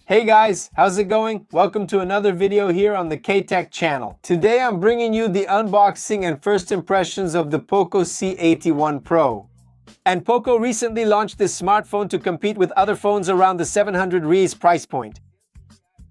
Hey guys, how's it going? Welcome to another video here on the K-Tech channel. Today I'm bringing you the unboxing and first impressions of the POCO C81 Pro. And POCO recently launched this smartphone to compete with other phones around the 700 Rs price point.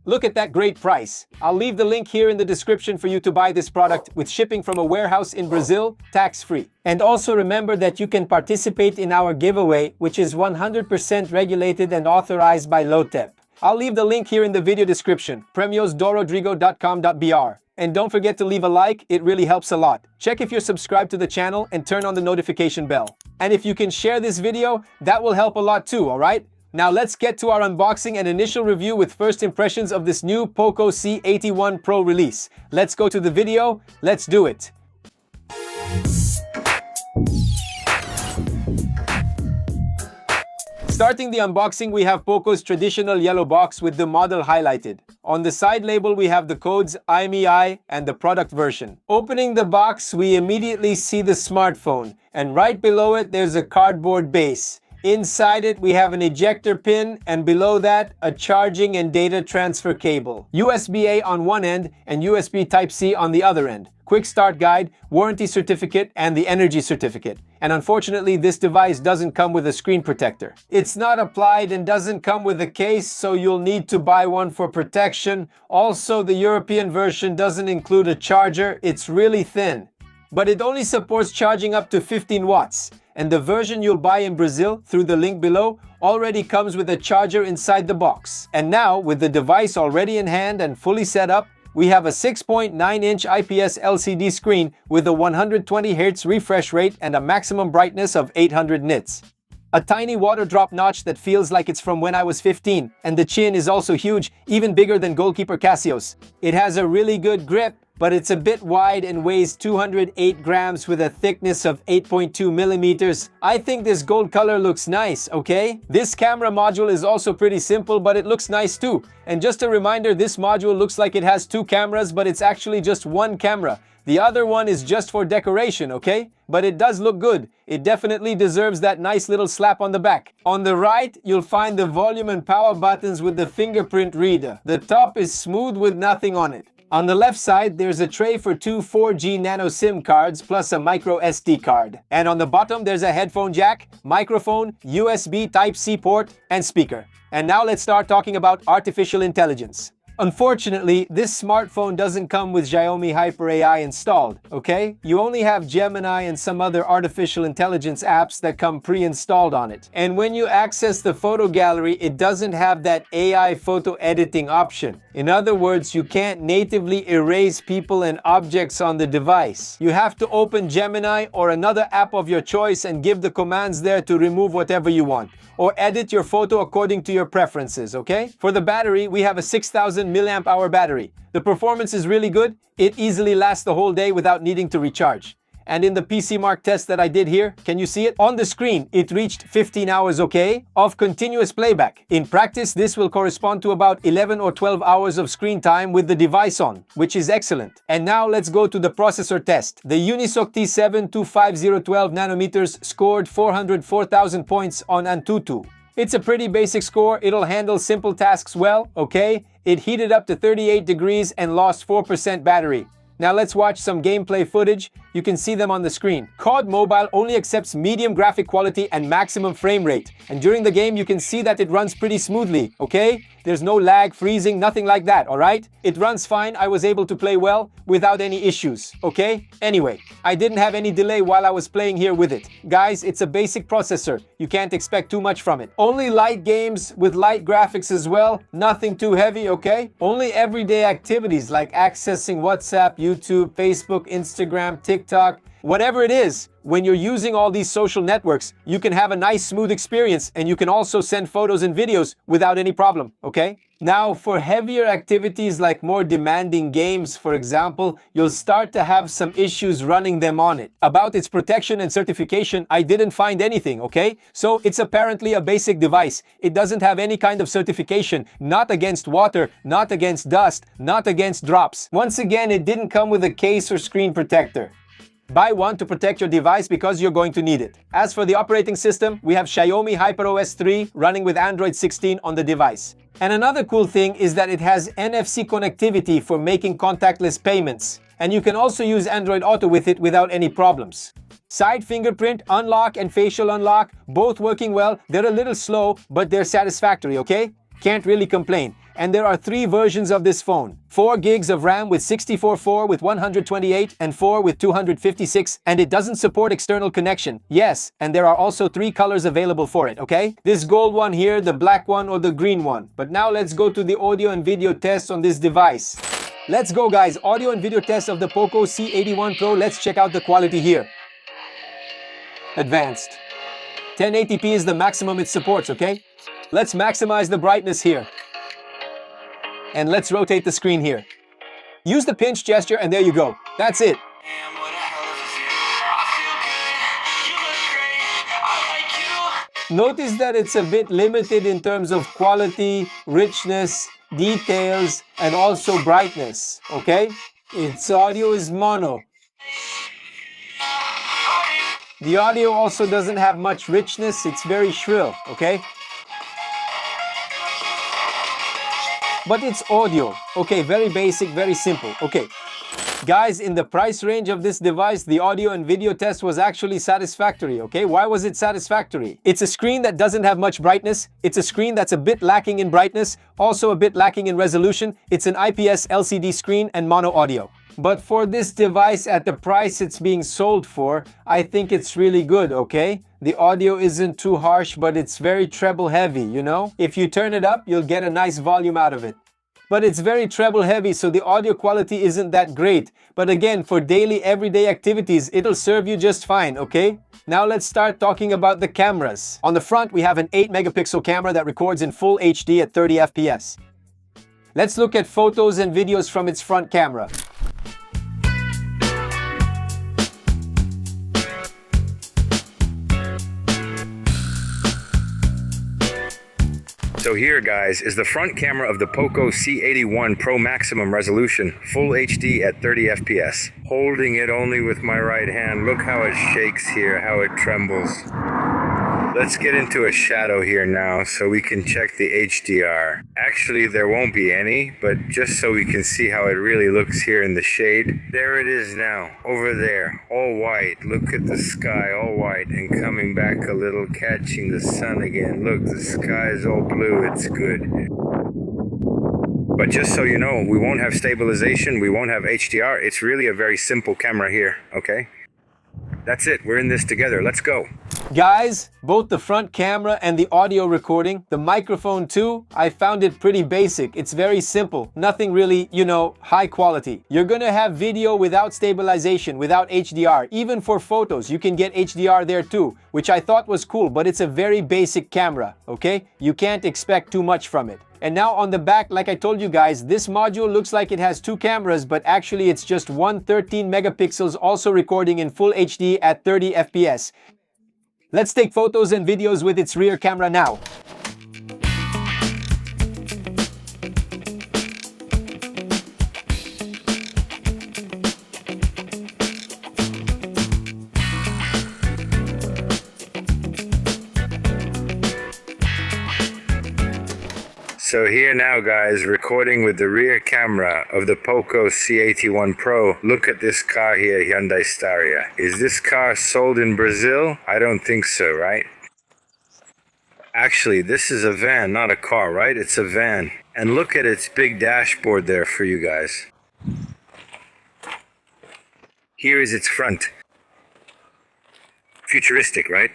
Look at that great price. I'll leave the link here in the description for you to buy this product with shipping from a warehouse in Brazil, tax-free. And also remember that you can participate in our giveaway, which is 100% regulated and authorized by LOTEP. I'll leave the link here in the video description, premiosdorodrigo.com.br. And don't forget to leave a like, it really helps a lot. Check if you're subscribed to the channel and turn on the notification bell. And if you can share this video, that will help a lot too, alright? Now let's get to our unboxing and initial review with first impressions of this new POCO C81 Pro release. Let's go to the video, let's do it. Starting the unboxing, we have POCO's traditional yellow box with the model highlighted. On the side label, we have the codes IMEI and the product version. Opening the box, we immediately see the smartphone, and right below it, there's a cardboard base. Inside it, we have an ejector pin, and below that, a charging and data transfer cable. USB-A on one end and USB Type-C on the other end. Quick start guide, warranty certificate, and the energy certificate. And unfortunately, this device doesn't come with a screen protector. It's not applied and doesn't come with a case, so you'll need to buy one for protection. Also, the European version doesn't include a charger. It's really thin. But it only supports charging up to 15 watts. And the version you'll buy in Brazil through the link below already comes with a charger inside the box. And now, with the device already in hand and fully set up, we have a 6.9-inch IPS LCD screen with a 120Hz refresh rate and a maximum brightness of 800 nits. A tiny water drop notch that feels like it's from when I was 15, and the chin is also huge, even bigger than goalkeeper Casio's. It has a really good grip, but it's a bit wide and weighs 208 grams with a thickness of 8.2 millimeters. I think this gold color looks nice, okay? This camera module is also pretty simple, but it looks nice too. And just a reminder, this module looks like it has two cameras, but it's actually just one camera. The other one is just for decoration, okay? But it does look good. It definitely deserves that nice little slap on the back. On the right, you'll find the volume and power buttons with the fingerprint reader. The top is smooth with nothing on it. On the left side, there's a tray for two 4G nano SIM cards plus a micro SD card. And on the bottom, there's a headphone jack, microphone, USB Type-C port, and speaker. And now let's start talking about artificial intelligence. Unfortunately, this smartphone doesn't come with Xiaomi Hyper AI installed, okay? You only have Gemini and some other artificial intelligence apps that come pre-installed on it. And when you access the photo gallery, it doesn't have that AI photo editing option. In other words, you can't natively erase people and objects on the device. You have to open Gemini or another app of your choice and give the commands there to remove whatever you want, or edit your photo according to your preferences, okay? For the battery, we have a 6,000 milliamp hour battery. The performance is really good. It easily lasts the whole day without needing to recharge. And in the PC Mark test that I did here, can you see it? On the screen, it reached 15 hours, okay, of continuous playback. In practice, this will correspond to about 11 or 12 hours of screen time with the device on, which is excellent. And now let's go to the processor test. The Unisoc T7 25012 nanometers scored 404,000 points on Antutu. It's a pretty basic score. It'll handle simple tasks well, okay? It heated up to 38 degrees and lost 4% battery. Now let's watch some gameplay footage. You can see them on the screen. COD Mobile only accepts medium graphic quality and maximum frame rate. And during the game, you can see that it runs pretty smoothly, okay? There's no lag, freezing, nothing like that, alright? It runs fine. I was able to play well without any issues, okay? Anyway, I didn't have any delay while I was playing here with it. Guys, it's a basic processor. You can't expect too much from it. Only light games with light graphics as well. Nothing too heavy, okay? Only everyday activities like accessing WhatsApp, YouTube, Facebook, Instagram, TikTok, whatever it is. When you're using all these social networks, you can have a nice smooth experience, and you can also send photos and videos without any problem, okay? Now, for heavier activities like more demanding games, for example, you'll start to have some issues running them on it. About its protection and certification, I didn't find anything, okay? So it's apparently a basic device. It doesn't have any kind of certification, not against water, not against dust, not against drops. Once again, it didn't come with a case or screen protector. Buy one to protect your device because you're going to need it. As for the operating system, we have Xiaomi HyperOS 3 running with Android 16 on the device. And another cool thing is that it has NFC connectivity for making contactless payments. And you can also use Android Auto with it without any problems. Side fingerprint, unlock and facial unlock, both working well. They're a little slow, but they're satisfactory, okay? Can't really complain. And there are 3 versions of this phone. 4 gigs of RAM with 64, with 128, and 4 with 256, and it doesn't support external connection. Yes, and there are also 3 colors available for it, okay? This gold one here, the black one, or the green one. But now let's go to the audio and video test on this device. Let's go, guys. Audio and video test of the POCO C81 Pro. Let's check out the quality here. Advanced. 1080p is the maximum it supports, okay? Let's maximize the brightness here. And let's rotate the screen here. Use the pinch gesture and there you go. That's it. Notice that it's a bit limited in terms of quality, richness, details, and also brightness, okay? Its audio is mono. The audio also doesn't have much richness, it's very shrill, okay? But it's audio. Okay, very basic, very simple. Okay. Guys, in the price range of this device, the audio and video test was actually satisfactory, okay? Why was it satisfactory? It's a screen that doesn't have much brightness. It's a screen that's a bit lacking in brightness, also a bit lacking in resolution. It's an IPS LCD screen and mono audio. But for this device at the price it's being sold for, I think it's really good, okay? The audio isn't too harsh, but it's very treble heavy, you know? If you turn it up, you'll get a nice volume out of it. But it's very treble heavy, so the audio quality isn't that great. But again, for daily, everyday activities, it'll serve you just fine, okay? Now let's start talking about the cameras. On the front, we have an 8-megapixel camera that records in full HD at 30 FPS. Let's look at photos and videos from its front camera. So here, guys, is the front camera of the POCO C81 Pro Maximum Resolution, Full HD at 30 FPS. Holding it only with my right hand, look how it shakes here, how it trembles. Let's get into a shadow here now so we can check the HDR. Actually, there won't be any, but just so we can see how it really looks here in the shade. There it is now, over there, all white. Look at the sky, all white, and coming back a little, catching the sun again. Look, the sky is all blue, it's good. But just so you know, we won't have stabilization, we won't have HDR. It's really a very simple camera here, okay? That's it, we're in this together, let's go. Guys, both the front camera and the audio recording, the microphone too, I found it pretty basic. It's very simple, nothing really, you know, high quality. You're gonna have video without stabilization, without HDR. Even for photos, you can get HDR there too, which I thought was cool, but it's a very basic camera, okay? You can't expect too much from it. And now on the back, like I told you guys, this module looks like it has 2 cameras, but actually it's just one 13 megapixels also recording in full HD at 30 FPS. Let's take photos and videos with its rear camera now. So here now, guys, recording with the rear camera of the POCO C81 Pro. Look at this car here, Hyundai Staria. Is this car sold in Brazil? I don't think so, right? Actually, this is a van, not a car, right? It's a van. And look at its big dashboard there for you guys. Here is its front. Futuristic, right?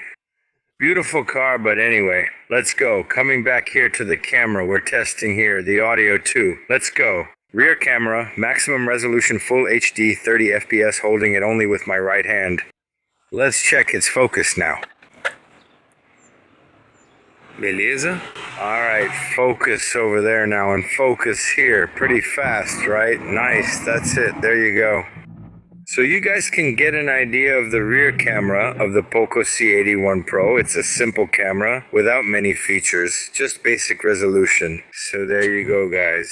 Beautiful car, but anyway, let's go. Coming back here to the camera, we're testing here the audio too. Let's go. Rear camera, maximum resolution, full HD, 30 FPS, holding it only with my right hand. Let's check its focus now. Beleza? Alright, focus over there now, and focus here. Pretty fast, right? Nice, that's it. There you go. So you guys can get an idea of the rear camera of the POCO C81 Pro. It's a simple camera without many features, just basic resolution. So there you go, guys.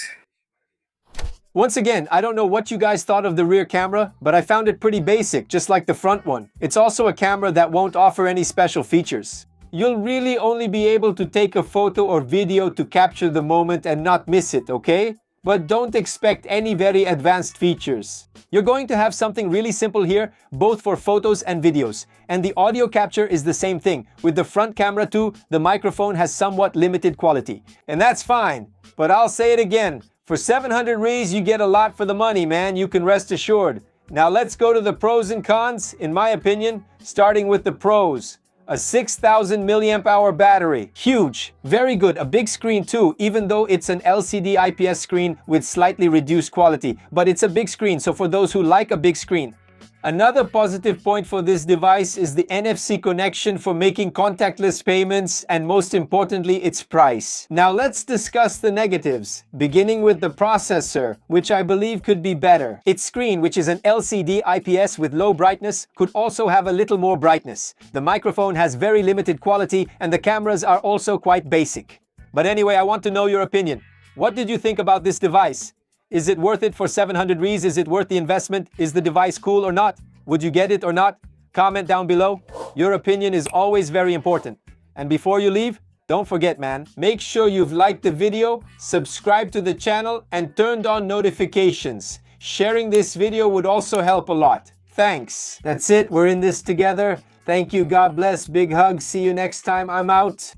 Once again, I don't know what you guys thought of the rear camera, but I found it pretty basic, just like the front one. It's also a camera that won't offer any special features. You'll really only be able to take a photo or video to capture the moment and not miss it, okay? But don't expect any very advanced features. You're going to have something really simple here, both for photos and videos. And the audio capture is the same thing. With the front camera too, the microphone has somewhat limited quality. And that's fine, but I'll say it again. For 700 Rs, you get a lot for the money, man. You can rest assured. Now let's go to the pros and cons, in my opinion, starting with the pros. A 6,000 milliamp hour battery. Huge. Very good. A big screen too, even though it's an LCD IPS screen with slightly reduced quality. But it's a big screen, so for those who like a big screen. Another positive point for this device is the NFC connection for making contactless payments, and most importantly, its price. Now let's discuss the negatives, beginning with the processor, which I believe could be better. Its screen, which is an LCD IPS with low brightness, could also have a little more brightness. The microphone has very limited quality, and the cameras are also quite basic. But anyway, I want to know your opinion. What did you think about this device? Is it worth it for 700 Rs? Is it worth the investment? Is the device cool or not? Would you get it or not? Comment down below. Your opinion is always very important. And before you leave, don't forget, man, make sure you've liked the video, subscribed to the channel, and turned on notifications. Sharing this video would also help a lot. Thanks. That's it. We're in this together. Thank you. God bless. Big hug. See you next time. I'm out.